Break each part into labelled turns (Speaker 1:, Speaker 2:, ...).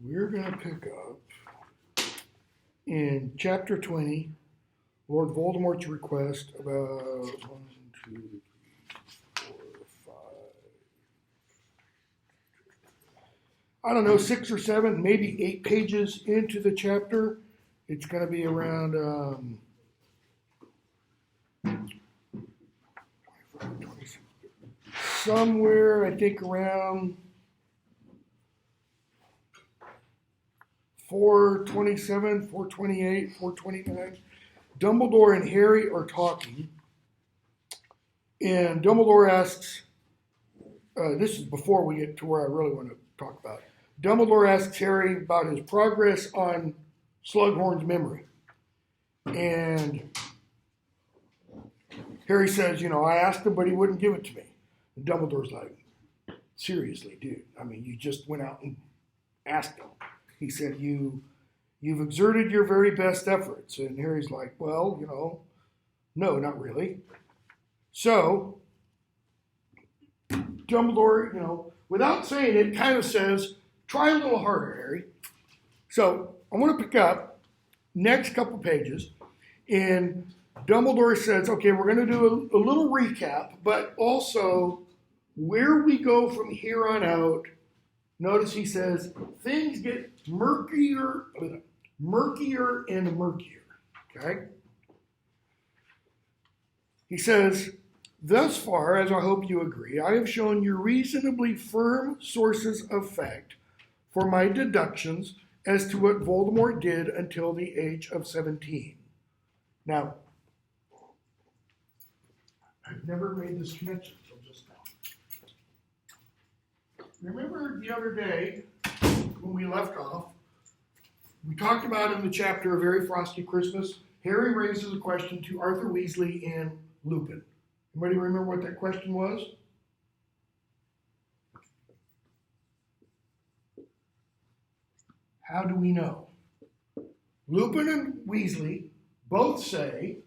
Speaker 1: We're going to pick up in chapter 20, Lord Voldemort's request about 6 or 7, maybe 8 pages into the chapter. It's going to be around 26, somewhere, I think, around 427, 428, 429. Dumbledore and Harry are talking, and Dumbledore asks, this is before we get to where I really want to talk about it. Dumbledore asks Harry about his progress on Slughorn's memory. And Harry says, I asked him, but he wouldn't give it to me. And Dumbledore's like, seriously, dude. I mean, you just went out and asked him. He said, you've exerted your very best efforts. And Harry's like, well, no, not really. So Dumbledore, without saying it, kind of says, try a little harder, Harry. So I want to pick up next couple pages, and Dumbledore says, okay, we're going to do a little recap, but also where we go from here on out. Notice he says things get murkier and murkier. Okay? He says, thus far, as I hope you agree, I have shown you reasonably firm sources of fact for my deductions as to what Voldemort did until the age of 17. Now, I've never made this connection until just now. Remember the other day when we left off, we talked about in the chapter A Very Frosty Christmas, Harry raises a question to Arthur Weasley and Lupin. Anybody remember what that question was? How do we know? Lupin and Weasley both say,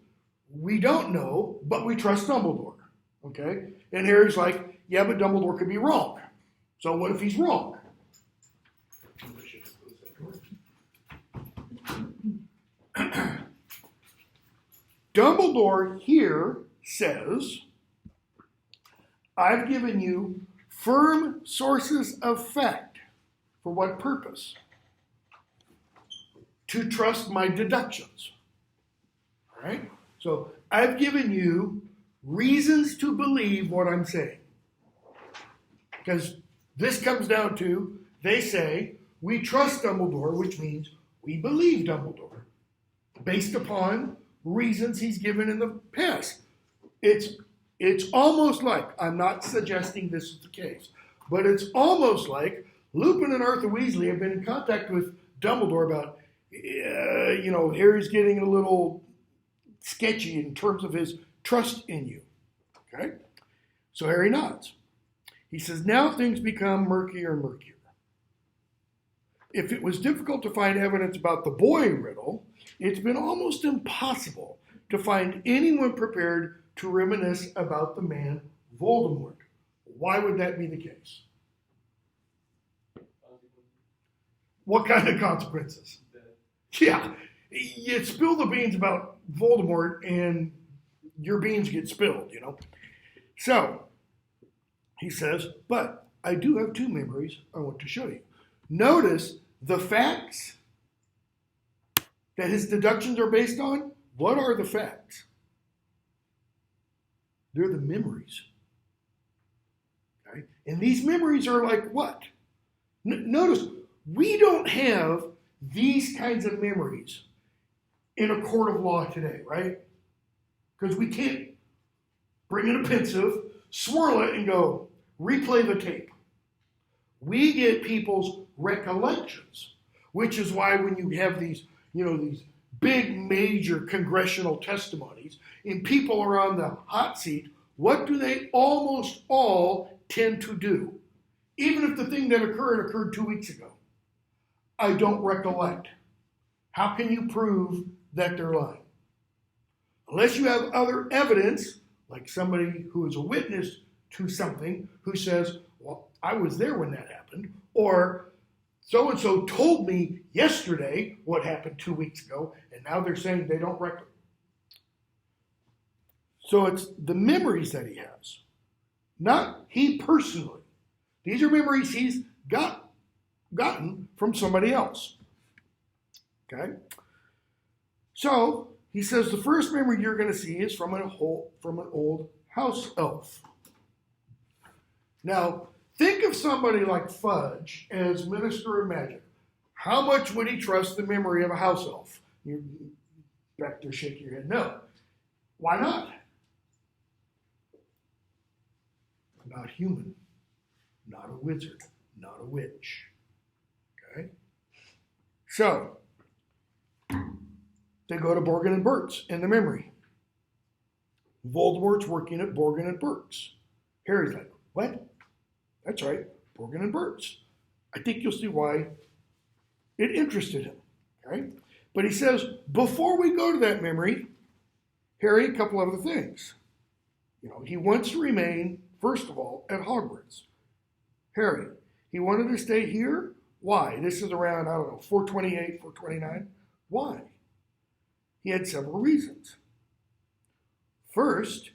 Speaker 1: we don't know, but we trust Dumbledore. Okay? And Harry's like, yeah, but Dumbledore could be wrong. So what if he's wrong? Dumbledore here says, I've given you firm sources of fact. For what purpose? To trust my deductions. All right? So I've given you reasons to believe what I'm saying. Because this comes down to, they say, we trust Dumbledore, which means we believe Dumbledore, based upon reasons he's given in the past. It's almost like, I'm not suggesting this is the case, but it's almost like Lupin and Arthur Weasley have been in contact with Dumbledore about, Harry's getting a little sketchy in terms of his trust in you. Okay? So Harry nods. He says, now things become murkier and murkier. If it was difficult to find evidence about the boy riddle, it's been almost impossible to find anyone prepared to reminisce about the man Voldemort. Why would that be the case? What kind of consequences? Yeah, you spill the beans about Voldemort and your beans get spilled, So, he says, but I do have 2 memories I want to show you. Notice the facts that his deductions are based on. What are the facts? They're the memories. Okay? And these memories are like what? Notice, we don't have these kinds of memories in a court of law today, right? Because we can't bring in a pensive, swirl it, and go, replay the tape. We get people's recollections, which is why when you have these, these big major congressional testimonies and people are on the hot seat, what do they almost all tend to do? Even if the thing that occurred 2 weeks ago. I don't recollect. How can you prove that they're lying? Unless you have other evidence, like somebody who is a witness to something who says, well, I was there when that happened, or so-and-so told me yesterday what happened 2 weeks ago, and now they're saying they don't reckon. So it's the memories that he has, not he personally. These are memories he's gotten from somebody else. Okay? So he says the first memory you're going to see is from an old house elf. Now, think of somebody like Fudge as Minister of Magic. How much would he trust the memory of a house elf? You're back there shaking your head. No. Why not? Not human. Not a wizard. Not a witch. Okay? So, they go to Borgin and Burke's in the memory. Voldemort's working at Borgin and Burke's. Harry's like, what? That's right, Borgin and Burke's. I think you'll see why it interested him. Okay? But he says, before we go to that memory, Harry, a couple other things. He wants to remain, first of all, at Hogwarts. Harry, he wanted to stay here. Why? This is around, 428, 429. Why? He had several reasons. First,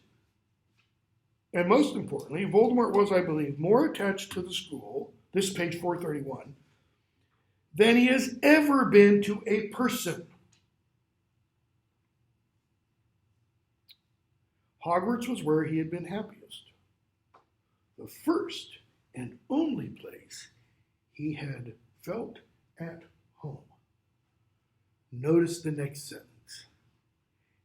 Speaker 1: and most importantly, Voldemort was, I believe, more attached to the school, this is page 431, than he has ever been to a person. Hogwarts was where he had been happiest. The first and only place he had felt at home. Notice the next sentence.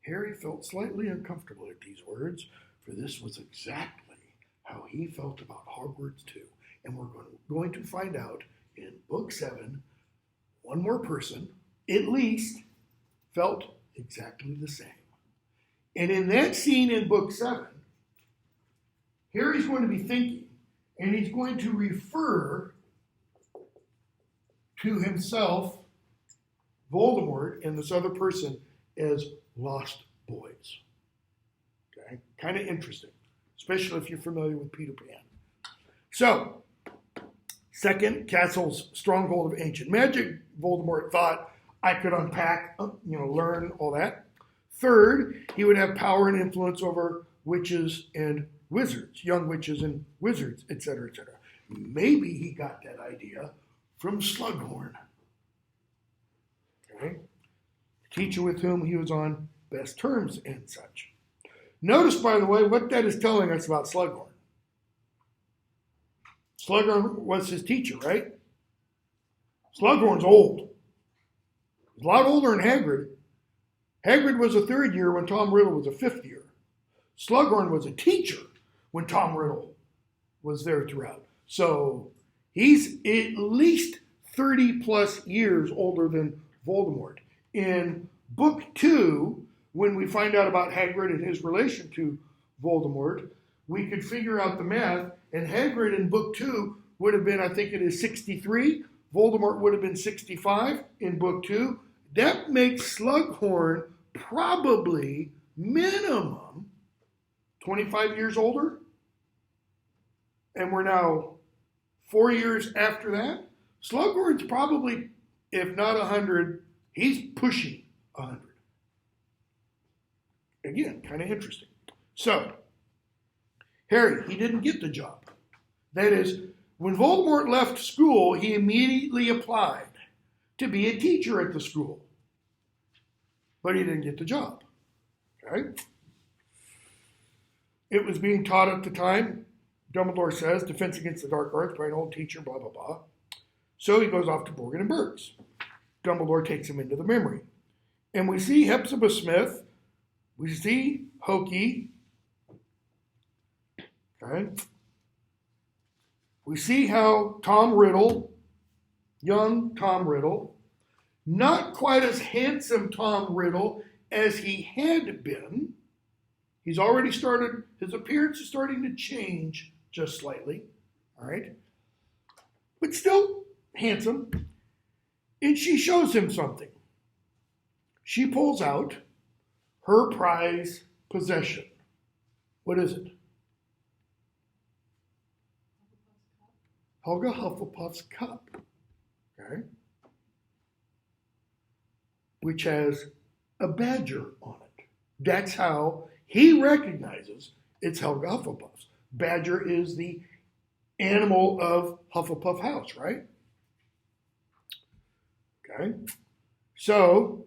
Speaker 1: Harry felt slightly uncomfortable at these words, for this was exactly how he felt about Hogwarts too. And we're going to find out in book 7, one more person, at least, felt exactly the same. And in that scene in book 7, Harry's going to be thinking, and he's going to refer to himself, Voldemort, and this other person as lost boys. Okay? Kind of interesting, especially if you're familiar with Peter Pan. So, second, Castle's stronghold of ancient magic. Voldemort thought I could unpack, learn all that. Third, he would have power and influence over witches and wizards, young witches and wizards, etc., etc. Maybe he got that idea from Slughorn. Okay? The teacher with whom he was on best terms and such. Notice, by the way, what that is telling us about Slughorn. Slughorn was his teacher, right? Slughorn's old. He's a lot older than Hagrid. Hagrid was a third year when Tom Riddle was a fifth year. Slughorn was a teacher when Tom Riddle was there throughout. So he's at least 30 plus years older than Voldemort. In book 2, when we find out about Hagrid and his relation to Voldemort, we could figure out the math, and Hagrid in book 2 would have been, I think it is 63. Voldemort would have been 65 in book 2. That makes Slughorn probably minimum 25 years older. And we're now 4 years after that. Slughorn's probably, if not 100, he's pushing 100. Again, kind of interesting. So, Harry, he didn't get the job. That is, when Voldemort left school, he immediately applied to be a teacher at the school. But he didn't get the job. Okay? It was being taught at the time, Dumbledore says, Defense Against the Dark Arts by an old teacher, blah, blah, blah. So he goes off to Borgin and Burke's. Dumbledore takes him into the memory. And we see Hepzibah Smith, we see Hokey, okay? We see how Tom Riddle, young Tom Riddle, not quite as handsome Tom Riddle as he had been. He's already started, his appearance is starting to change just slightly, all right? But still handsome. And she shows him something. She pulls out her prize possession. What is it? Helga Hufflepuff's cup. which has a badger on it. That's how he recognizes it's Helga Hufflepuff's. Badger is the animal of Hufflepuff House, right? Okay. So,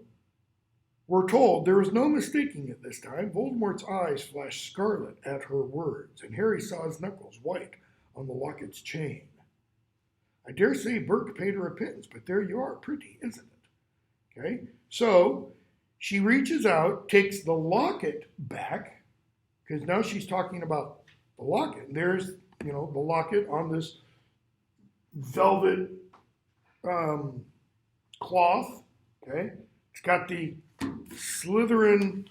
Speaker 1: we're told there is no mistaking it this time. Voldemort's eyes flashed scarlet at her words, and Harry saw his knuckles white on the locket's chain. I dare say Burke paid her a pittance, but there you are. Pretty, isn't it? Okay. So, she reaches out, takes the locket back, because now she's talking about the locket. And there's, the locket on this velvet cloth. Okay. It's got the Slytherin,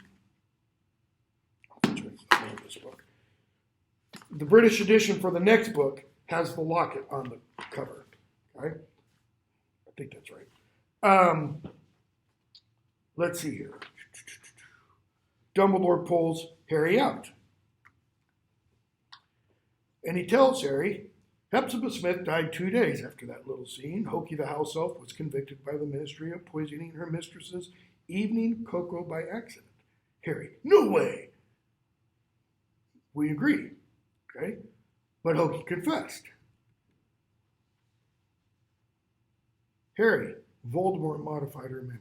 Speaker 1: which one's the name of this book? The British edition for the next book has the locket on the cover. Okay. I think that's right. Let's see here. Dumbledore pulls Harry out. And he tells Harry, Hepzibah Smith died 2 days after that little scene. Hoki the house elf was convicted by the ministry of poisoning her mistress's evening cocoa by accident. Harry, no way. We agree. Okay? But Hoki confessed. Harry, Voldemort modified her memory.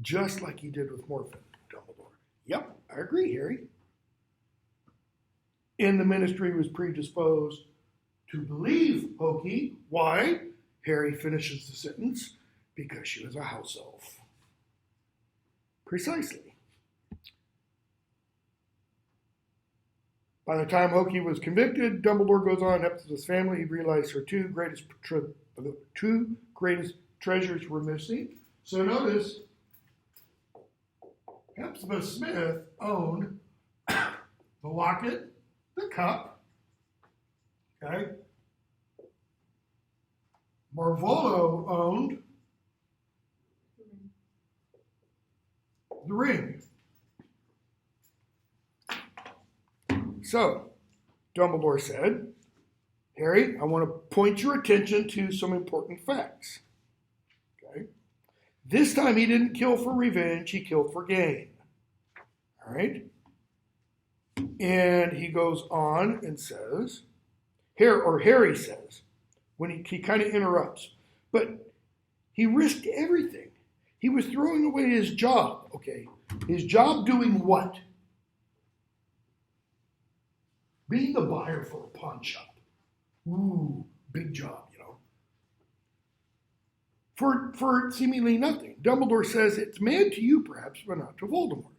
Speaker 1: Just like he did with Morphin, Dumbledore. Yep, I agree, Harry. And the ministry was predisposed to believe Hoki. Why? Harry finishes the sentence. Because she was a house elf. Precisely. By the time Hoki was convicted, Dumbledore goes on up to his family. He realized her two greatest treasures were missing. So notice, Hepzibah Smith owned the locket, the cup, okay? Marvolo owned the ring. So, Dumbledore said, Harry, I want to point your attention to some important facts. Okay? This time he didn't kill for revenge, he killed for gain. All right? And he goes on and says, Harry says, when he kind of interrupts, but he risked everything. He was throwing away his job. Okay, his job doing what? Being the buyer for a pawn shop. Ooh, big job, For seemingly nothing. Dumbledore says, it's mad to you perhaps, but not to Voldemort.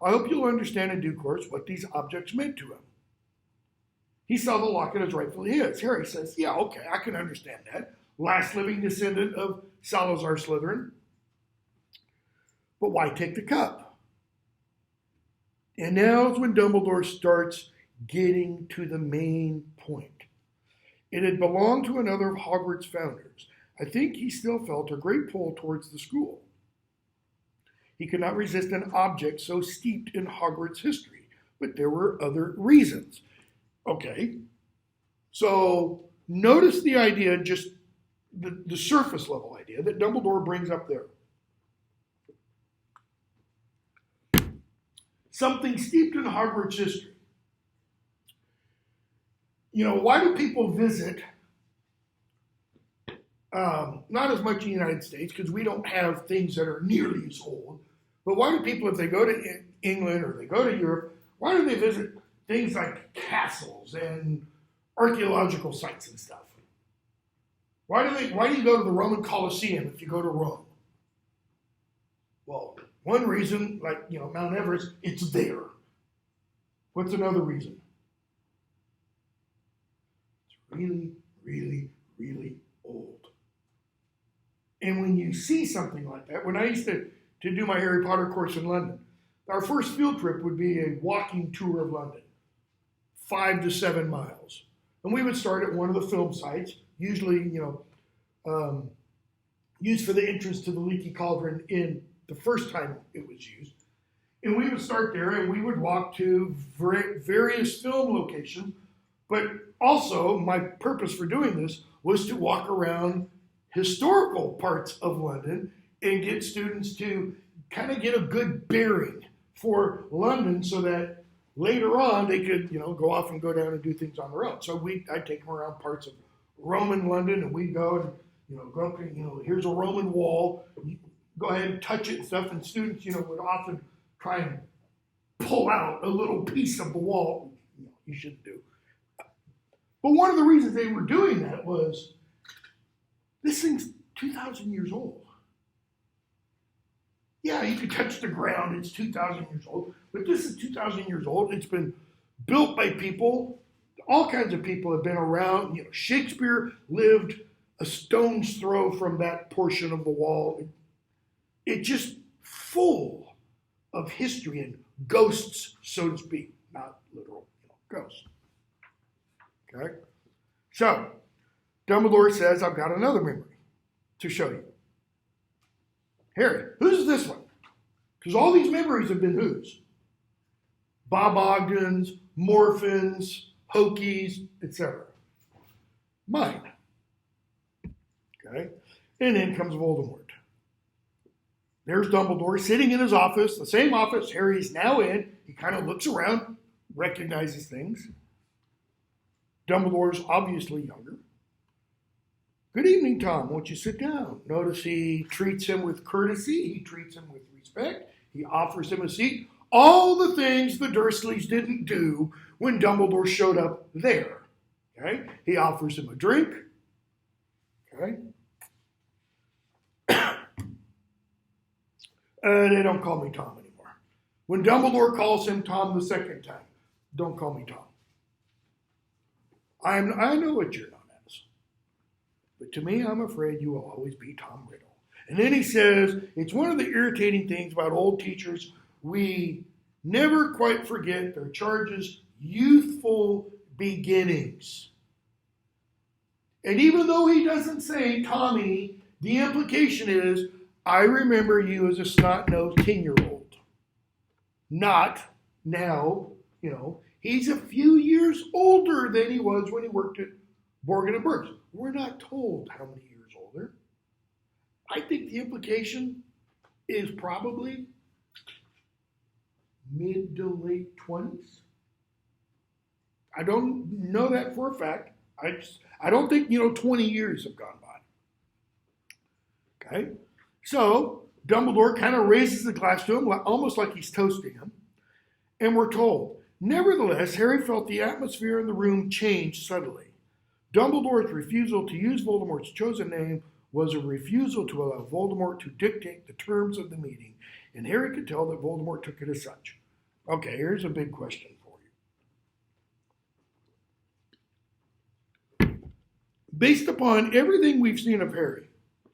Speaker 1: I hope you'll understand in due course what these objects meant to him. He saw the locket as rightfully his. Harry says, yeah, okay, I can understand that. Last living descendant of Salazar Slytherin. But why take the cup? And now is when Dumbledore starts getting to the main point. It had belonged to another of Hogwarts' founders. I think he still felt a great pull towards the school. He could not resist an object so steeped in Hogwarts history, but there were other reasons. Okay, so notice the idea, just the surface level idea that Dumbledore brings up there. Something steeped in Hogwarts history. Why do people visit, not as much in the United States, because we don't have things that are nearly as old, but why do people, if they go to England or they go to Europe, why do they visit things like castles and archaeological sites and stuff? Why do you go to the Roman Colosseum if you go to Rome? Well, one reason, like, Mount Everest, it's there. What's another reason? It's really, really, really old. And when you see something like that, when I used to do my Harry Potter course in London, our first field trip would be a walking tour of London, 5 to 7 miles. And we would start at one of the film sites, usually, used for the entrance to the Leaky Cauldron in the first time it was used. And we would start there and we would walk to various film locations. But also, my purpose for doing this was to walk around historical parts of London and get students to kind of get a good bearing for London so that later on they could, go off and go down and do things on their own. So I'd take them around parts of Roman London, and we'd go and, go up and, here's a Roman wall. You go ahead and touch it and stuff, and students, would often try and pull out a little piece of the wall. You shouldn't do. But one of the reasons they were doing that was this thing's 2,000 years old. Yeah, you can touch the ground, it's 2,000 years old, but this is 2,000 years old. It's been built by people. All kinds of people have been around. Shakespeare lived a stone's throw from that portion of the wall. It's just full of history and ghosts, so to speak, not literal ghosts. Okay? So, Dumbledore says, I've got another memory to show you. Harry, who's this one? Because all these memories have been whose? Bob Ogden's, Morphin's, Hokey's, etc. Mine. Okay? And in comes Voldemort. There's Dumbledore sitting in his office, the same office Harry's now in. He kind of looks around, recognizes things. Dumbledore's obviously younger. Good evening, Tom. Won't you sit down? Notice he treats him with courtesy. He treats him with respect. He offers him a seat. All the things the Dursleys didn't do when Dumbledore showed up there. Okay? He offers him a drink. Okay? They don't call me Tom anymore. When Dumbledore calls him Tom the second time, don't call me Tom. I know what you're known as. But to me, I'm afraid you will always be Tom Riddle. And then he says, it's one of the irritating things about old teachers. We never quite forget their charges' youthful beginnings. And even though he doesn't say Tommy, the implication is, I remember you as a snot-nosed 10-year-old. Not now, he's a few years older than he was when he worked at Borgin and Burke's. We're not told how many years older. I think the implication is probably mid to late 20s. I don't know that for a fact. I don't think, 20 years have gone by. Okay? So, Dumbledore kind of raises the glass to him, almost like he's toasting him. And we're told, nevertheless, Harry felt the atmosphere in the room change subtly. Dumbledore's refusal to use Voldemort's chosen name was a refusal to allow Voldemort to dictate the terms of the meeting, and Harry could tell that Voldemort took it as such. Okay, here's a big question for you. Based upon everything we've seen of Harry,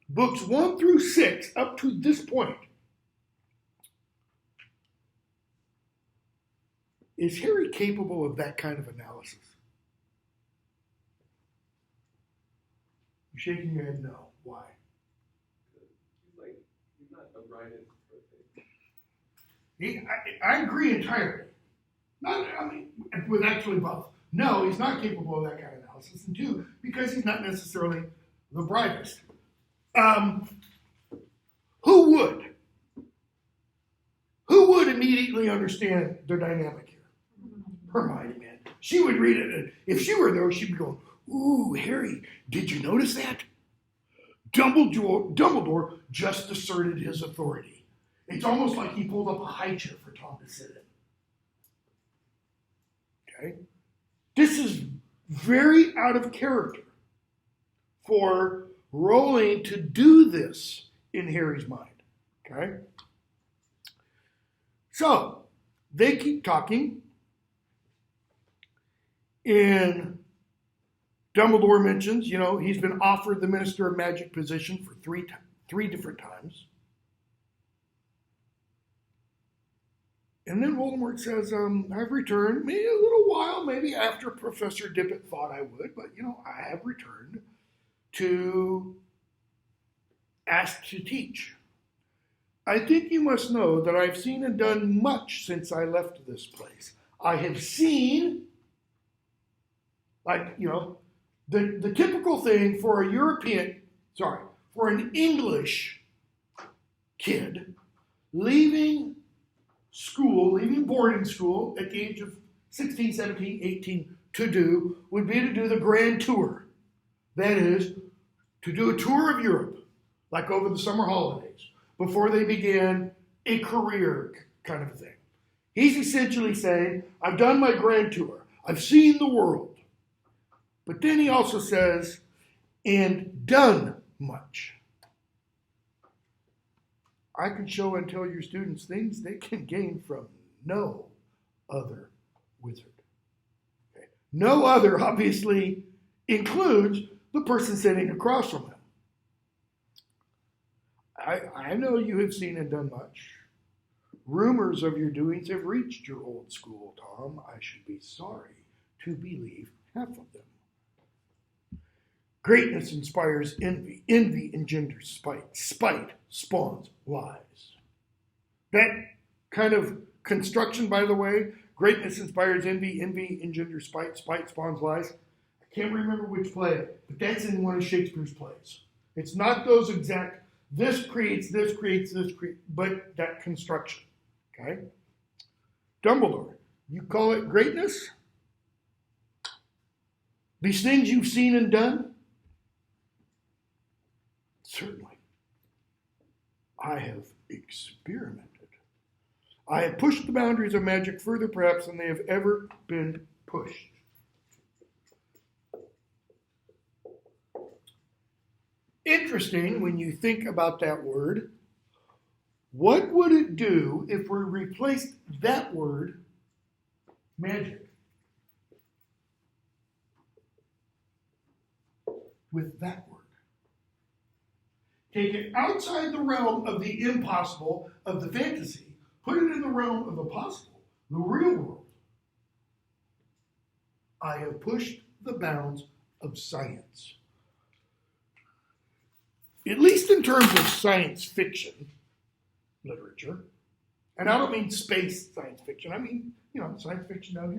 Speaker 1: books 1 through 6 up to this point, is Harry capable of that kind of analysis? You're shaking your head no. Why?
Speaker 2: He's not a writer.
Speaker 1: I agree entirely. With actually both. No, he's not capable of that kind of analysis. And 2, because he's not necessarily the brightest. Who would? Who would immediately understand the dynamic here? Hermione, man. She would read it, and if she were there, she'd be going, ooh, Harry, did you notice that? Dumbledore just asserted his authority. It's almost like he pulled up a high chair for Tom to sit in. Okay? This is very out of character for Rowling to do this in Harry's mind. Okay? So, they keep talking, and Dumbledore mentions, he's been offered the Minister of Magic position for three different times. And then Voldemort says, I've returned, maybe a little while, maybe after Professor Dippet thought I would, but, I have returned to ask to teach. I think you must know that I've seen and done much since I left this place. I have seen, the typical thing for an English kid leaving school, leaving boarding school at the age of 16, 17, 18 to do would be to do the grand tour. That is, to do a tour of Europe, like over the summer holidays, before they began a career kind of thing. He's essentially saying, I've done my grand tour. I've seen the world. But then he also says, and done much. I can show and tell your students things they can gain from no other wizard. Okay. No other obviously includes the person sitting across from him. I know you have seen and done much. Rumors of your doings have reached your old school, Tom. I should be sorry to believe half of them. Greatness inspires envy. Envy engenders spite. Spite spawns lies. That kind of construction, by the way, greatness inspires envy. Envy engenders spite. Spite spawns lies. I can't remember which play, but that's in one of Shakespeare's plays. It's not those exact, this creates, but that construction. Okay? Dumbledore, you call it greatness? These things you've seen and done? Certainly. I have experimented. I have pushed the boundaries of magic further perhaps than they have ever been pushed. Interesting when you think about that word. What would it do if we replaced that word, magic, with that word? Take it outside the realm of the impossible, of the fantasy, put it in the realm of the possible, the real world. I have pushed the bounds of science. At least in terms of science fiction literature, and I don't mean space science fiction, I mean, science fiction down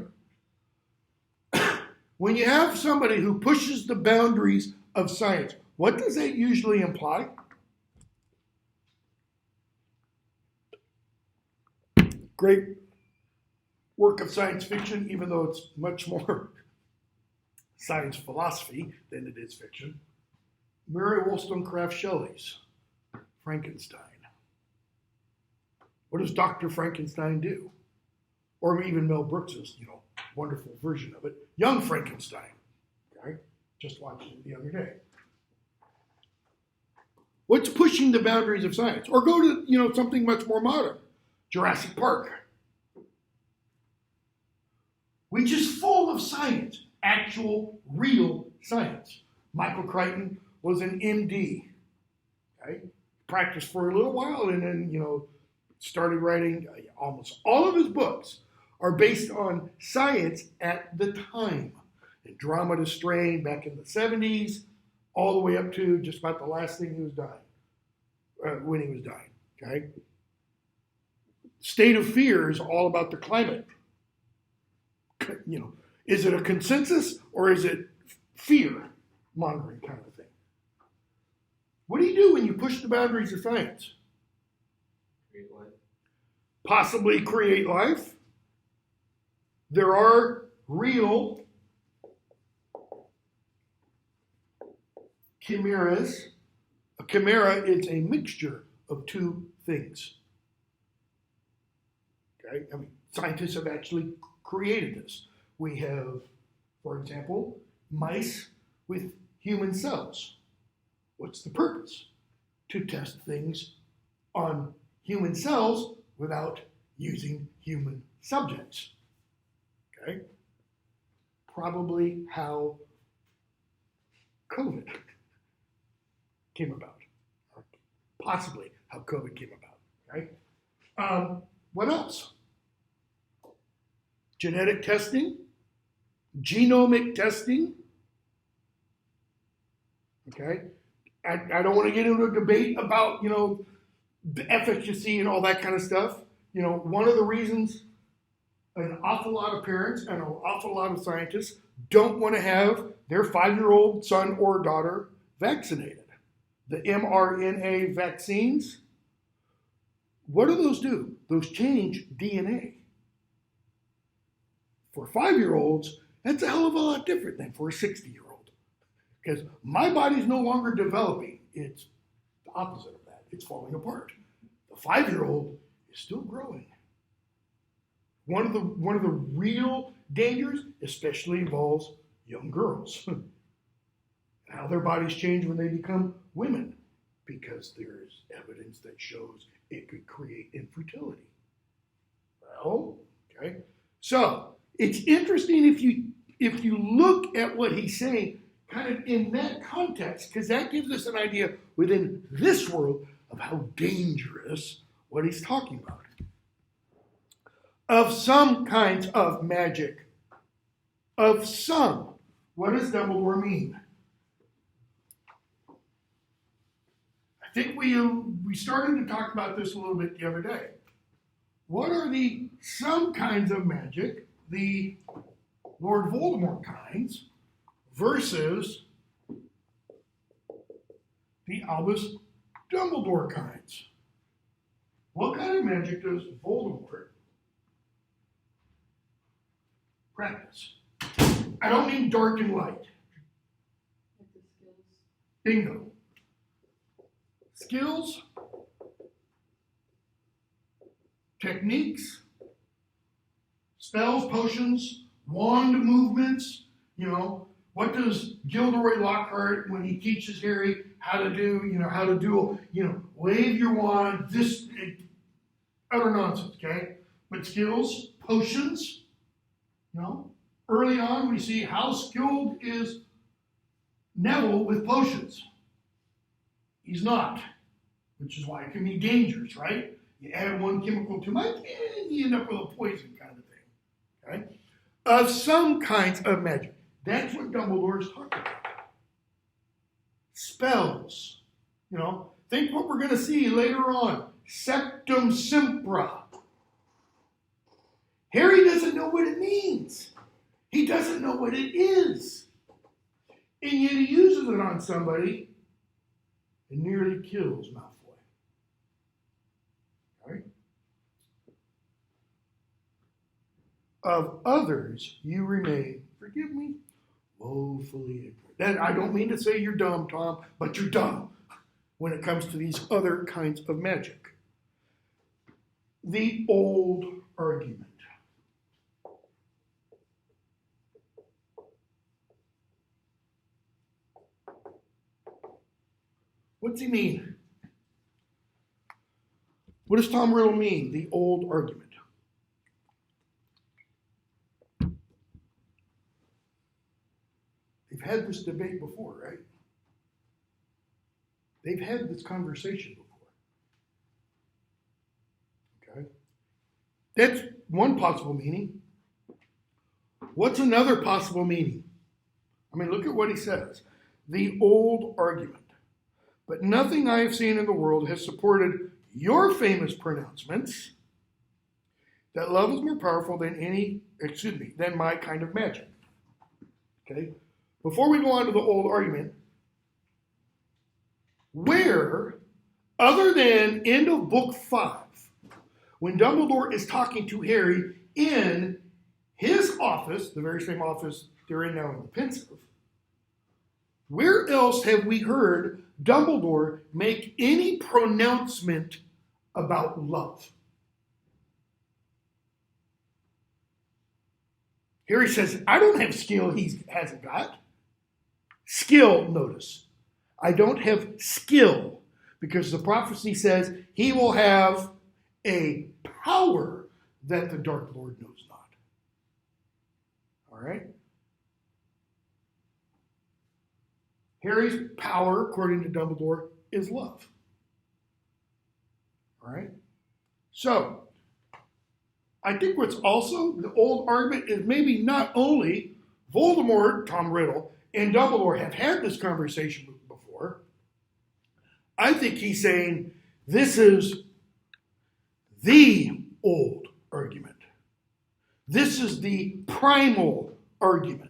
Speaker 1: here. When you have somebody who pushes the boundaries of science, what does that usually imply? Great work of science fiction, even though it's much more science philosophy than it is fiction. Mary Wollstonecraft Shelley's Frankenstein. What does Dr. Frankenstein do? Or even Mel Brooks's, wonderful version of it, Young Frankenstein. Okay? Just watched it the other day. What's pushing the boundaries of science? Or go to, something much more modern. Jurassic Park. Which is full of science. Actual, real science. Michael Crichton was an MD. Okay? Practiced for a little while and then, started writing. Almost all of his books are based on science at the time. Andromeda Strain back in the 70s, all the way up to just about the last thing he was dying, when he was dying. Okay? State of Fear is all about the climate. Is it a consensus or is it fear mongering kind of thing? What do you do when you push the boundaries of science?
Speaker 2: Create life.
Speaker 1: Possibly create life. There are real chimeras. A chimera is a mixture of two things. Okay? Scientists have actually created this. We have, for example, mice with human cells. What's the purpose? To test things on human cells without using human subjects. Okay? Probably how COVID came about. Or possibly how COVID came about. Right? What else? Genetic testing, genomic testing. Okay? I don't want to get into a debate about, the efficacy and all that kind of stuff. One of the reasons an awful lot of parents and an awful lot of scientists don't want to have their 5-year-old son or daughter vaccinated. The mRNA vaccines what do those do? Those change DNA. For 5-year-olds, that's a hell of a lot different than for a 60-year-old. Because my body's no longer developing. It's the opposite of that. It's falling apart. The 5-year-old is still growing. One of the real dangers especially involves young girls. How their bodies change when they become women, because there's evidence that shows it could create infertility. Well, okay. So it's interesting if you look at what he's saying kind of in that context, because that gives us an idea within this world of how dangerous what he's talking about. Of some kinds of magic. Of some. What does Dumbledore mean? I think we started to talk about this a little bit the other day. What are the some kinds of magic, the Lord Voldemort kinds, versus the Albus Dumbledore kinds? What kind of magic does Voldemort practice? I don't mean dark and light. Bingo. Skills, techniques, spells, potions, wand movements. What does Gilderoy Lockhart, when he teaches Harry how to do, how to duel, wave your wand, utter nonsense, okay? But skills, potions, early on we see how skilled is Neville with potions. He's not, which is why it can be dangerous, right? You add one chemical too much, and you end up with a poison kind of thing, okay? Of some kinds of magic. That's what Dumbledore is talking about. Spells. Think what we're going to see later on. Septum Sempra. Harry doesn't know what it means. He doesn't know what it is. And yet he uses it on somebody and nearly kills Malfoy. Right? Of others you remain, forgive me, woefully ignorant. I don't mean to say you're dumb, Tom, but you're dumb when it comes to these other kinds of magic. The old argument. What's he mean? What does Tom Riddle mean, the old argument? They've had this debate before, right? They've had this conversation before. Okay? That's one possible meaning. What's another possible meaning? Look at what he says. The old argument. But nothing I have seen in the world has supported your famous pronouncements that love is more powerful than than my kind of magic. Okay? Before we go on to the old argument, where, other than end of book 5, when Dumbledore is talking to Harry in his office, the very same office they're in now in the Pensive, where else have we heard Dumbledore make any pronouncement about love? Harry says, I don't have skill he hasn't got. Skill, notice. I don't have skill, because the prophecy says he will have a power that the Dark Lord knows not. All right? Harry's power, according to Dumbledore, is love. All right? So, I think what's also the old argument is maybe not only Voldemort, Tom Riddle, and Dumbledore have had this conversation before. I think he's saying this is the old argument. This is the primal argument.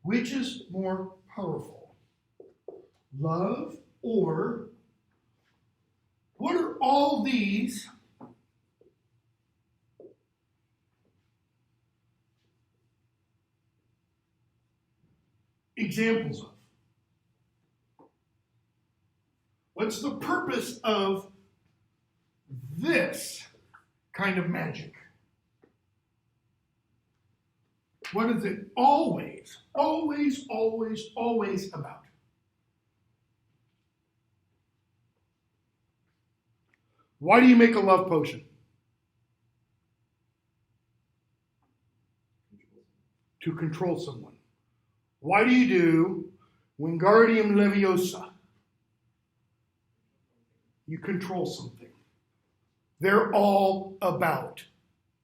Speaker 1: Which is more powerful? Love or all these examples of? What's the purpose of this kind of magic? What is it always about? Why do you make a love potion? To control someone. Why do you do Wingardium Leviosa? You control something. They're all about.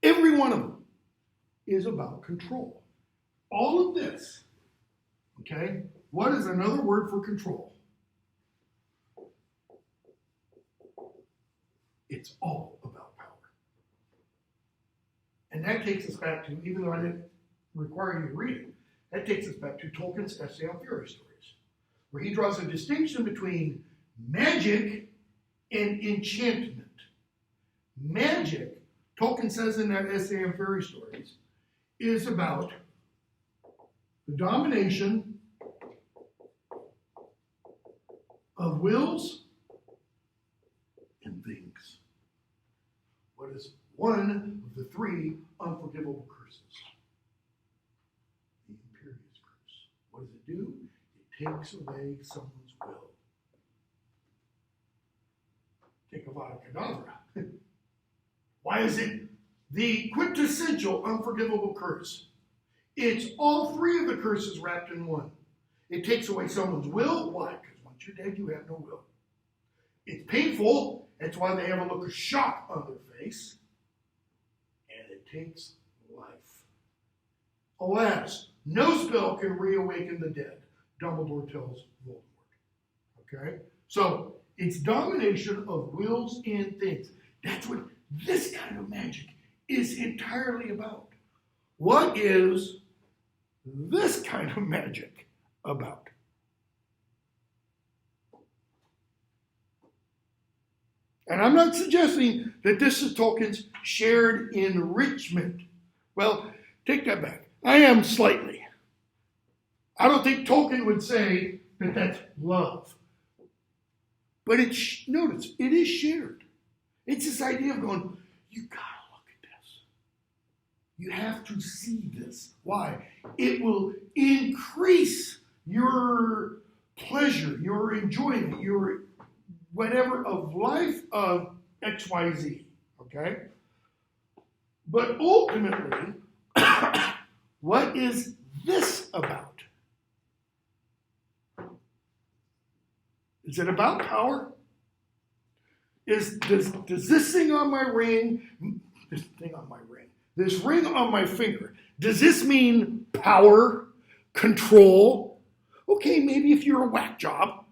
Speaker 1: Every one of them is about control. All of this, okay? What is another word for control? It's all about power. And that takes us back to, even though I didn't require you to read it, that takes us back to Tolkien's essay on fairy stories, where he draws a distinction between magic and enchantment. Magic, Tolkien says in that essay on fairy stories, is about the domination of wills and things. What is one of the three unforgivable curses? The imperious curse. What does it do? It takes away someone's will. Take Avada Kedavra. Why is it the quintessential unforgivable curse? It's all three of the curses wrapped in one. It takes away someone's will. Why? Because once you're dead, you have no will. It's painful. That's why they have a look of shock on their face. And it takes life. Alas, no spell can reawaken the dead, Dumbledore tells Voldemort. Okay? So, it's domination of wills and things. That's what this kind of magic is entirely about. What is this kind of magic about? And I'm not suggesting that this is Tolkien's shared enrichment. Well, take that back. I am slightly. I don't think Tolkien would say that that's love. But notice, it is shared. It's this idea of going, you gotta look at this. You have to see this. Why? It will increase your pleasure, your enjoyment, your whatever of life of XYZ. Okay? But ultimately, what is this about? Is it about power? Does this thing on my ring, this ring on my finger, does this mean power, control? Okay, maybe if you're a whack job,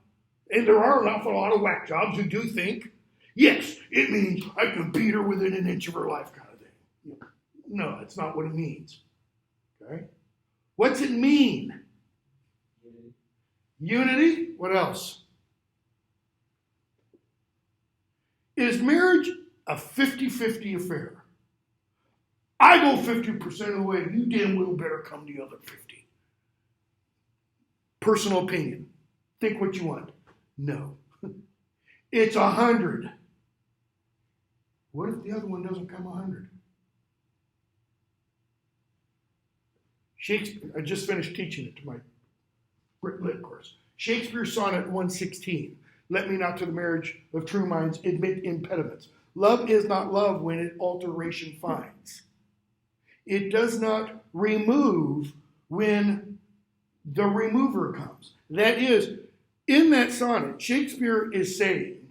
Speaker 1: and there are an awful lot of whack jobs who do think, yes, it means I can beat her within an inch of her life kind of thing. No, that's not what it means. Okay? What's it mean? Unity? What else? Is marriage a 50-50 affair? I go 50% of the way, you damn well better come the other 50. Personal opinion. Think what you want. No. It's 100. What if the other one doesn't come 100? Shakespeare, I just finished teaching it to my Brit Lit course. Shakespeare's sonnet 116. Let me not to the marriage of true minds admit impediments. Love is not love when it alteration finds. It does not remove when the remover comes. That is, in that sonnet, Shakespeare is saying,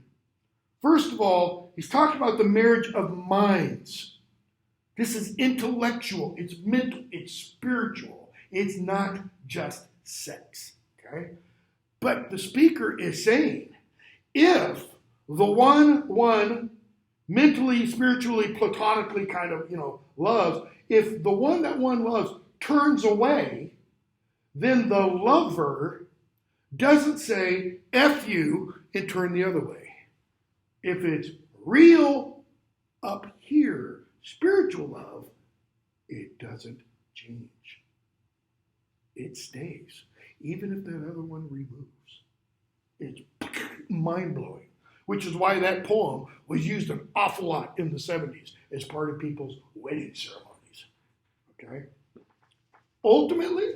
Speaker 1: first of all, he's talking about the marriage of minds. This is intellectual, it's mental, it's spiritual. It's not just sex, okay? But the speaker is saying, if the one mentally, spiritually, platonically kind of, loves, if the one that one loves turns away, then the lover doesn't say F you and turn the other way. If it's real up here, spiritual love, it doesn't change. It stays. Even if that other one removes. It's mind-blowing. Which is why that poem was used an awful lot in the 70s as part of people's wedding ceremonies. Okay? Ultimately,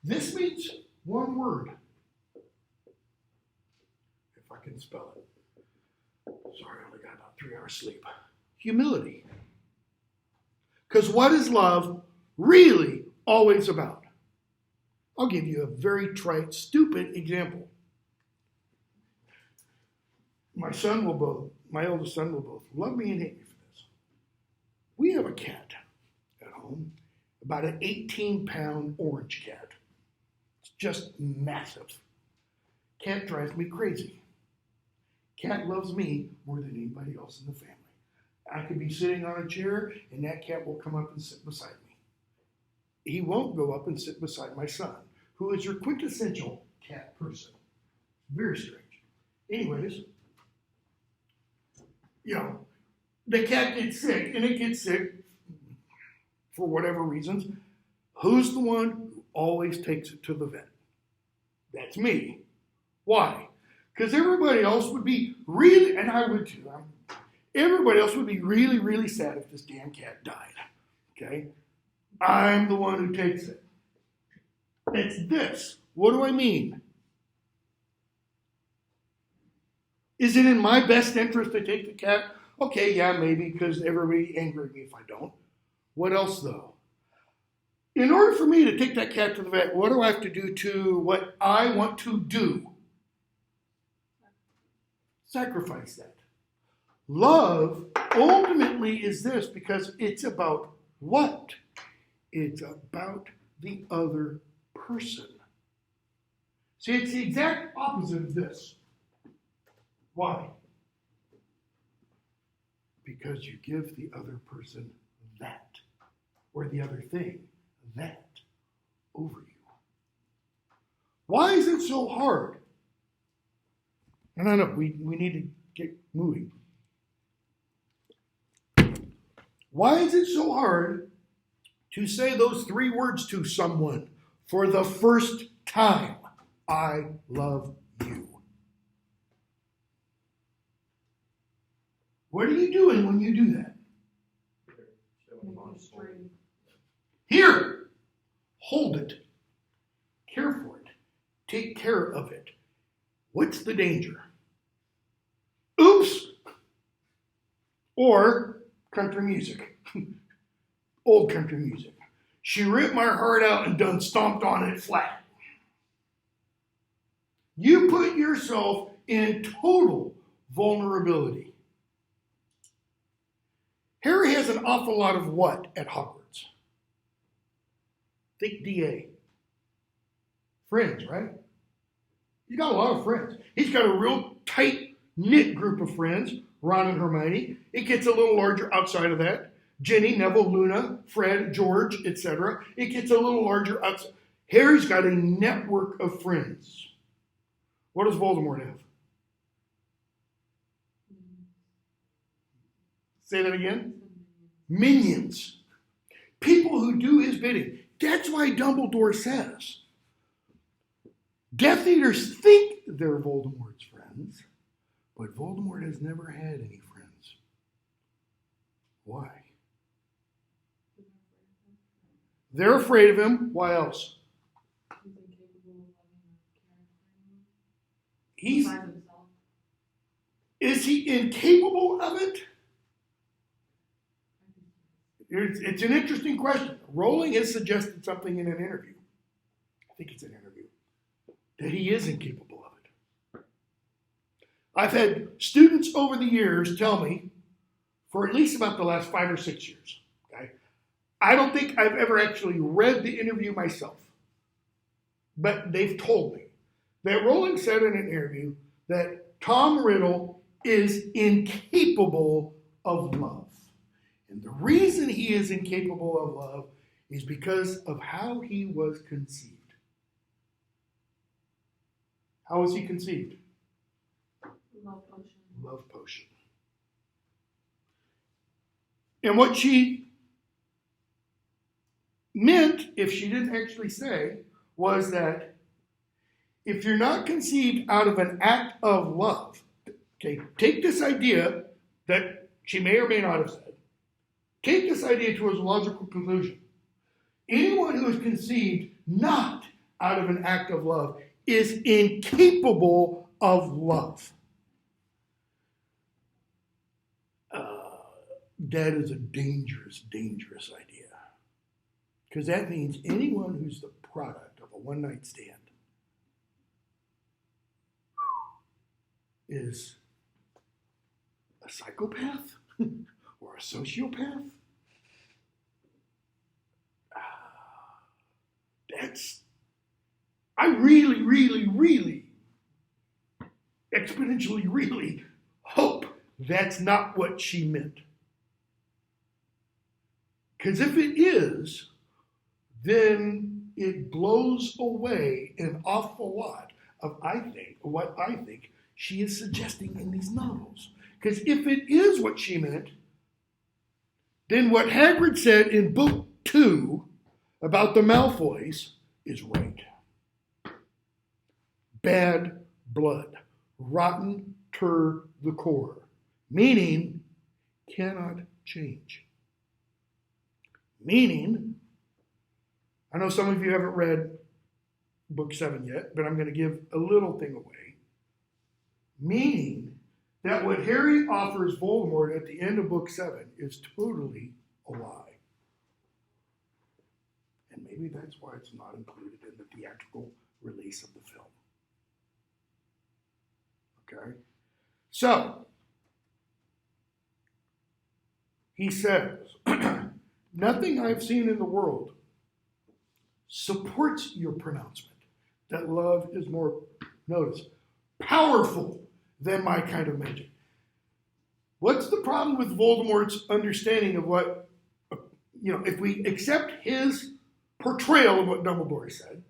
Speaker 1: this means one word. If I can spell it. Sorry, I only got about 3 hours sleep. Humility. Because what is love really always about? I'll give you a very trite, stupid example. My eldest son will both love me and hate me for this. We have a cat at home, about an 18-pound orange cat. It's just massive. Cat drives me crazy. Cat loves me more than anybody else in the family. I could be sitting on a chair and that cat will come up and sit beside me. He won't go up and sit beside my son, who is your quintessential cat person. Very strange. Anyways, the cat gets sick, and it gets sick for whatever reasons. Who's the one who always takes it to the vet? That's me. Why? Because everybody else would be really, and I would too, everybody else would be really, really sad if this damn cat died. Okay? I'm the one who takes it. It's this. What do I mean? Is it in my best interest to take the cat? Okay, yeah, maybe, because everybody angry at me if I don't. What else, though? In order for me to take that cat to the vet, what do I have to do to what I want to do? Sacrifice that. Love ultimately is this because it's about what? It's about the other person. See, it's the exact opposite of this. Why? Because you give the other person that, or the other thing, that, over you. Why is it so hard? And I know, we need to get moving. Why is it so hard to say those 3 words to someone for the first time? I love you. What are you doing when you do that? Here, hold it, care for it, take care of it. What's the danger? Oops! Or country music, old country music. She ripped my heart out and done stomped on it flat. You put yourself in total vulnerability. Harry has an awful lot of what at Hogwarts? Think DA. Friends, right? He's got a lot of friends. He's got a real tight-knit group of friends, Ron and Hermione. It gets a little larger outside of that. Ginny, Neville, Luna, Fred, George, etc. It gets a little larger outside. Harry's got a network of friends. What does Voldemort have? Say that again. Minions. People who do his bidding. That's why Dumbledore says, Death Eaters think they're Voldemort's friends, but Voldemort has never had any friends. Why? They're afraid of him. Why else? Is he incapable of it? It's an interesting question. Rowling has suggested something in an interview. I think it's an interview. That he is incapable of it. I've had students over the years tell me, for at least about the last 5 or 6 years, okay? I don't think I've ever actually read the interview myself, but they've told me that Rowling said in an interview that Tom Riddle is incapable of love. And the reason he is incapable of love is because of how he was conceived. How was he conceived?
Speaker 3: Love potion.
Speaker 1: Love potion. And what she meant, if she didn't actually say, was that if you're not conceived out of an act of love, okay, take this idea that she may or may not have said, take this idea to its logical conclusion. Anyone who is conceived not out of an act of love is incapable of love. That is a dangerous, dangerous idea. Because that means anyone who's the product of a one-night stand is a psychopath or a sociopath. I really, really, really, exponentially really hope that's not what she meant. Because if it is, then it blows away an awful lot of what I think she is suggesting in these novels. Because if it is what she meant, then what Hagrid said in book 2 about the Malfoys is right. Bad blood, rotten to the core, meaning cannot change. Meaning, I know some of you haven't read book 7 yet, but I'm going to give a little thing away. Meaning that what Harry offers Voldemort at the end of book 7 is totally a lie. And maybe that's why it's not included in the theatrical release of the film. Okay? So, he says, nothing I've seen in the world supports your pronouncement that love is more, notice, powerful than my kind of magic. What's the problem with Voldemort's understanding of what, if we accept his portrayal of what Dumbledore said,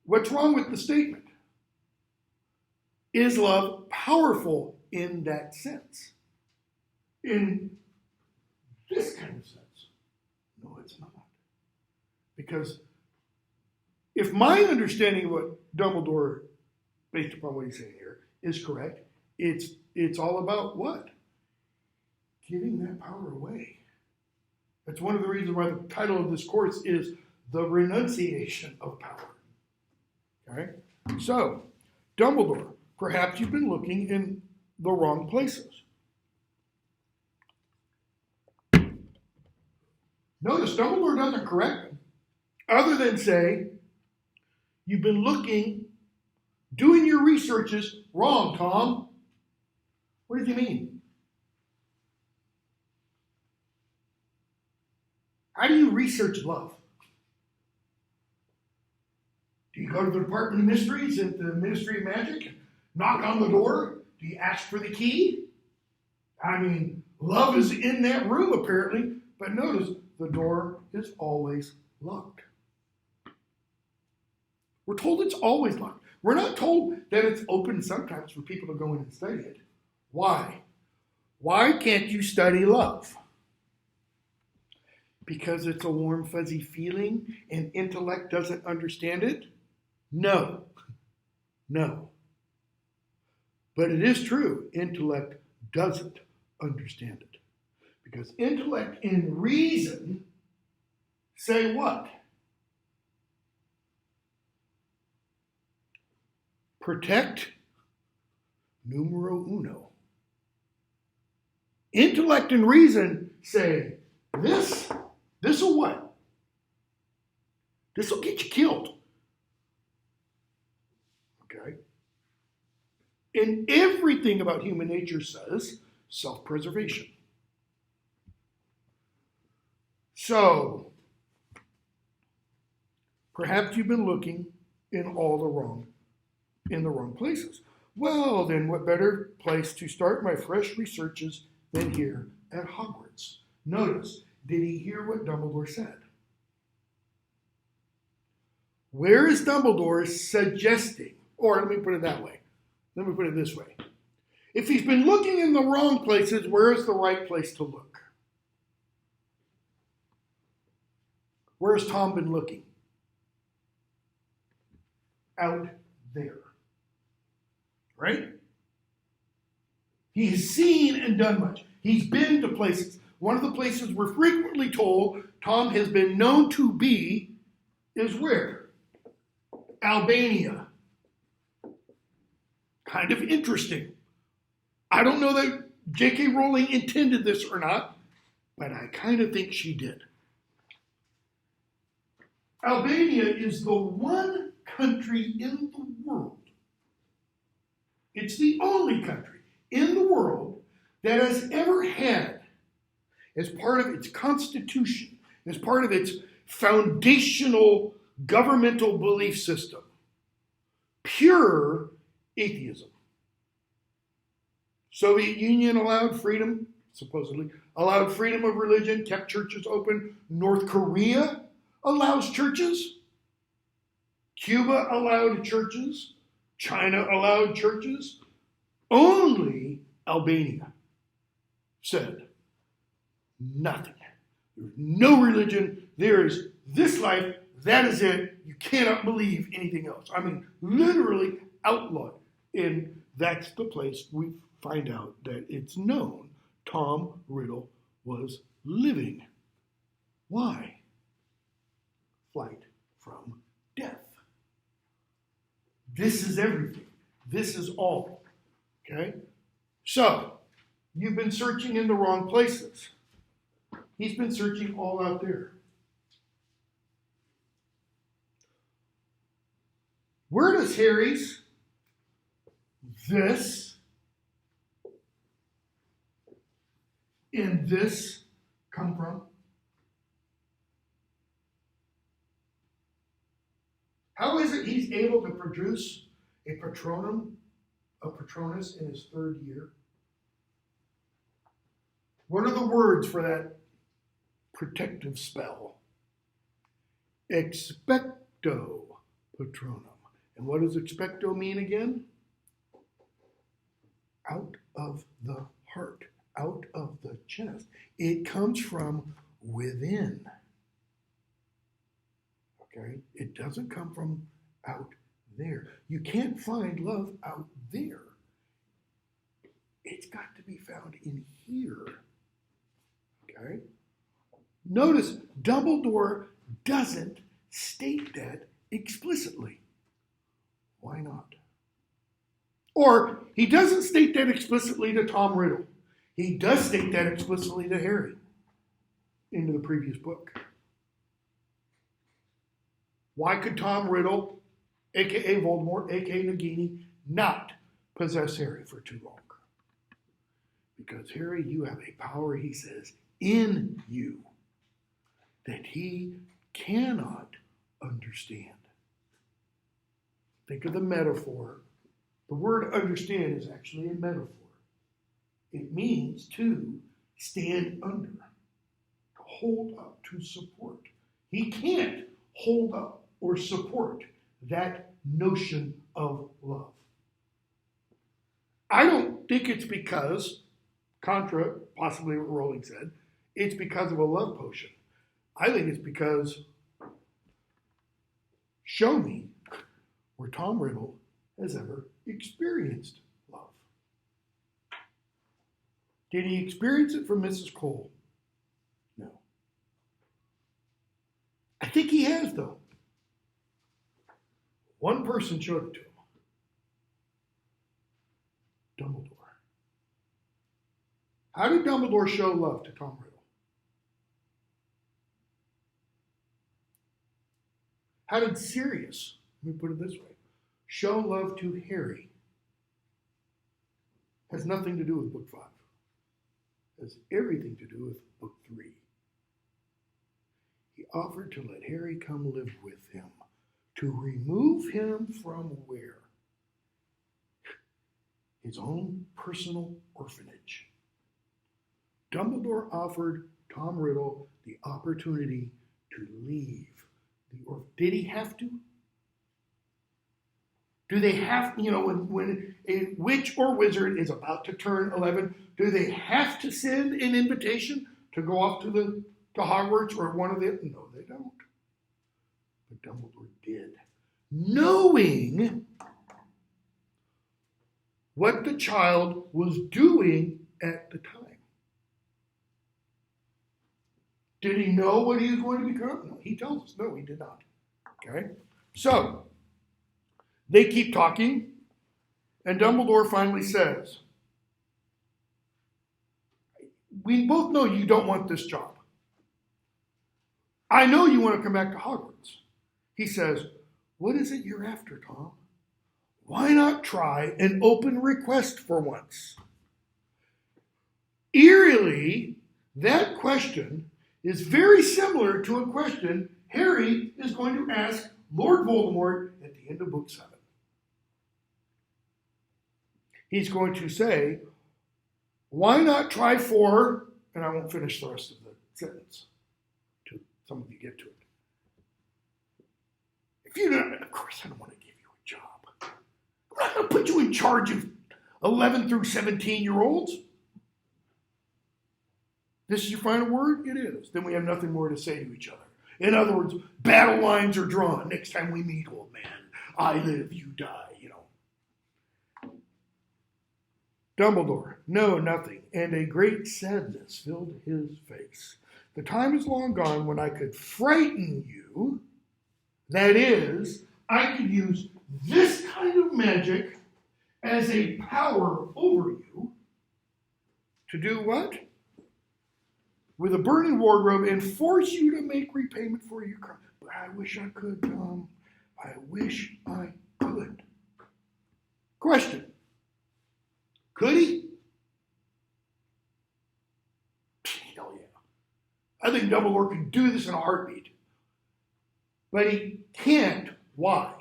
Speaker 1: what's wrong with the statement? Is love powerful in that sense? In this kind of sense? No, it's not. Because if my understanding of what Dumbledore, based upon what he's saying here, is correct, it's all about what? Giving that power away. That's one of the reasons why the title of this course is The Renunciation of Power. Okay? So, Dumbledore, perhaps you've been looking in the wrong places. Notice Dumbledore doesn't correct him, other than say, you've been looking, doing your researches wrong, Tom. What does he mean? How do you research love? Do you go to the Department of Mysteries at the Ministry of Magic and knock on the door? Do you ask for the key? I mean, love is in that room apparently, but notice the door is always locked. We're told it's always locked. We're not told that it's open sometimes for people to go in and study it. Why? Why can't you study love? Because it's a warm, fuzzy feeling and intellect doesn't understand it? No. No. But it is true, intellect doesn't understand it. Because intellect and reason say what? Protect numero uno. Intellect and reason say, this will what? This will get you killed. Okay? And everything about human nature says self-preservation. So, perhaps you've been looking in the wrong places. Well, then what better place to start my fresh researches than here at Hogwarts? Notice, did he hear what Dumbledore said? Where is Dumbledore suggesting, or let me put it that way. Let me put it this way. If he's been looking in the wrong places, where is the right place to look? Where has Tom been looking? Out there. Right? He has seen and done much. He's been to places. One of the places we're frequently told Tom has been known to be is where? Albania. Kind of interesting. I don't know that J.K. Rowling intended this or not, but I kind of think she did. Albania is the one country in the world, it's the only country in the world that has ever had, as part of its constitution, as part of its foundational governmental belief system, pure atheism. Soviet Union allowed freedom, supposedly, allowed freedom of religion, kept churches open. North Korea allows churches. Cuba allowed churches. China allowed churches. Only Albania said nothing. There's no religion. There is this life. That is it. You cannot believe anything else. I mean, literally outlawed. And that's the place we find out that it's known Tom Riddle was living. Why? Flight from death. This is everything. This is all. Okay? So, you've been searching in the wrong places. He's been searching all out there. Where does Harry's this and this come from? How is it he's able to produce a Patronus in his third year? What are the words for that protective spell? Expecto Patronum. And what does expecto mean again? Out of the heart, out of the chest. It comes from within. Okay? It doesn't come from out there. You can't find love out there. It's got to be found in here. Okay? Notice Dumbledore doesn't state that explicitly. Why not? Or he doesn't state that explicitly to Tom Riddle. He does state that explicitly to Harry into the previous book. Why could Tom Riddle, a.k.a. Voldemort, a.k.a. Nagini, not possess Harry for too long? Because, Harry, you have a power, he says, in you that he cannot understand. Think of the metaphor. The word understand is actually a metaphor. It means to stand under, to hold up, to support. He can't hold up or support that notion of love. I don't think it's because, contra possibly what Rowling said, it's because of a love potion. I think it's because, show me where Tom Riddle has ever experienced love. Did he experience it from Mrs. Cole? No. I think he has, though. One person showed it to him. Dumbledore. How did Dumbledore show love to Tom Riddle? How did Sirius, let me put it this way, show love to Harry? Has nothing to do with book 5. Has everything to do with book 3. He offered to let Harry come live with him, to remove him from where? His own personal orphanage. Dumbledore offered Tom Riddle the opportunity to leave the orphanage. Did he have to? Do they have, when a witch or wizard is about to turn 11, do they have to send an invitation to go off to Hogwarts or one of the? No, they don't. Dumbledore did, knowing what the child was doing at the time. Did he know what he was going to become? No, he tells us, no, he did not. Okay? So, they keep talking, and Dumbledore finally says, we both know you don't want this job. I know you want to come back to Hogwarts. He says, what is it you're after, Tom? Why not try an open request for once? Eerily, that question is very similar to a question Harry is going to ask Lord Voldemort at the end of Book 7. He's going to say, why not try for, and I won't finish the rest of the sentence till some of you get to it. If you don't, of course I don't want to give you a job. I'm not going to put you in charge of 11 through 17-year-olds. This is your final word? It is. Then we have nothing more to say to each other. In other words, battle lines are drawn. Next time we meet, old man, I live, you die, Dumbledore, no, nothing, and a great sadness filled his face. The time is long gone when I could frighten you. That is, I could use this kind of magic as a power over you to do what? With a burning wardrobe and force you to make repayment for your crime. But I wish I could, Tom. I wish I could. Question. Could he? Hell yeah. I think Dumbledore could do this in a heartbeat. But he can't. Why?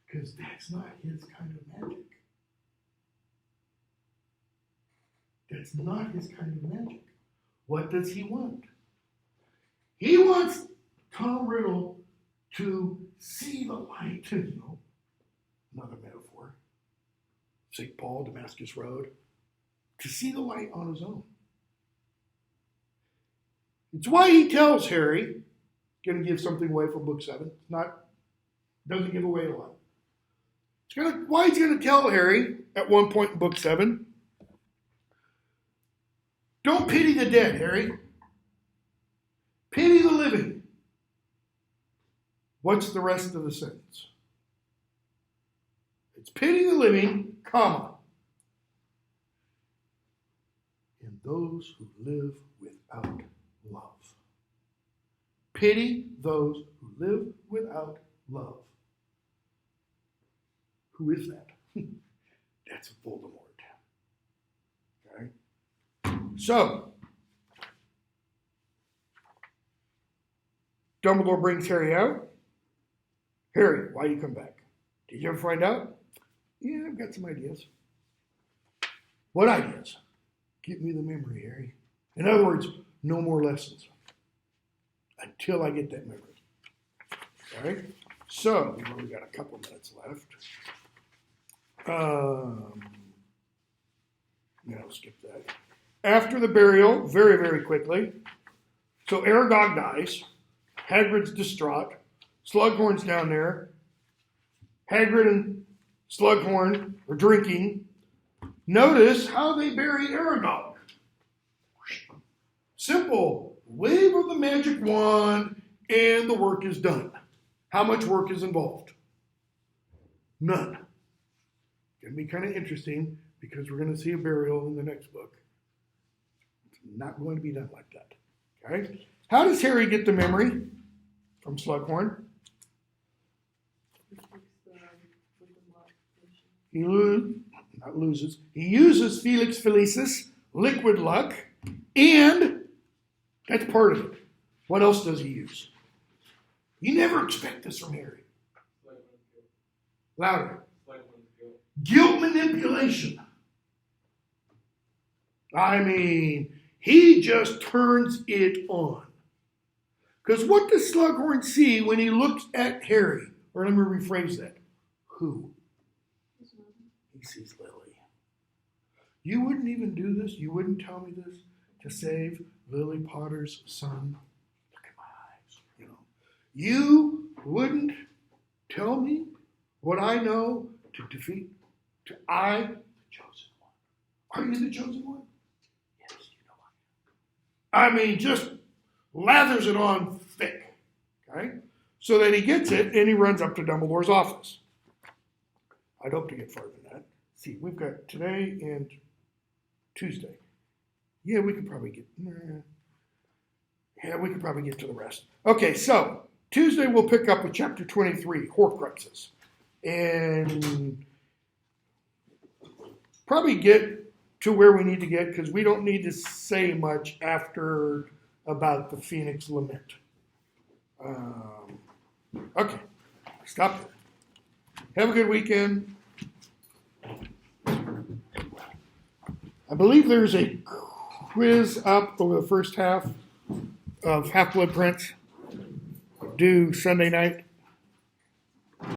Speaker 1: Because that's not his kind of magic. That's not his kind of magic. What does he want? He wants Tom Riddle to see the light, another metaphor. St. Paul, Damascus Road. To see the light on his own. It's why he tells Harry, going to give something away from Book 7. Doesn't give away a lot. Why he's going to tell Harry at one point in Book 7, don't pity the dead, Harry. Pity the living. What's the rest of the sentence? It's pity the living, comma, and those who live without love. Pity those who live without love. Who is that? That's Voldemort. Okay? So, Dumbledore brings Harry out. Harry, why do you come back? Did you ever find out? Yeah, I've got some ideas. What ideas? Give me the memory, Harry. In other words, no more lessons until I get that memory. All right? So, we've only got a couple minutes left. I'll skip that. After the burial, very, very quickly, so Aragog dies. Hagrid's distraught. Slughorn's down there. Hagrid and Slughorn are drinking. Notice how they bury Aragog. Simple. Wave of the magic wand and the work is done. How much work is involved? None. Going to be kind of interesting because we're going to see a burial in the next book. It's not going to be done like that. Okay? How does Harry get the memory from Slughorn? He He uses Felix Felicis, liquid luck, and that's part of it. What else does he use? You never expect this from Harry. Louder. Guilt manipulation. I mean, he just turns it on. Because what does Slughorn see when he looks at Harry? Or let me rephrase that. Who? He sees Lily. You wouldn't even do this? You wouldn't tell me this? To save Lily Potter's son? Look You wouldn't tell me what I know to defeat, the chosen one. Are you the chosen one? Yes, you know I am. I mean, just lathers it on thick, okay? So that he gets it and he runs up to Dumbledore's office. I'd hope to get farther than that. See, we've got today and Tuesday. Yeah, we could probably get to the rest. Okay, so Tuesday we'll pick up with chapter 23, Horcruxes. And probably get to where we need to get because we don't need to say much after about the Phoenix Lament. Okay, stop there. Have a good weekend. I believe there's a quiz up over the first half of Half-Blood Prince due Sunday night.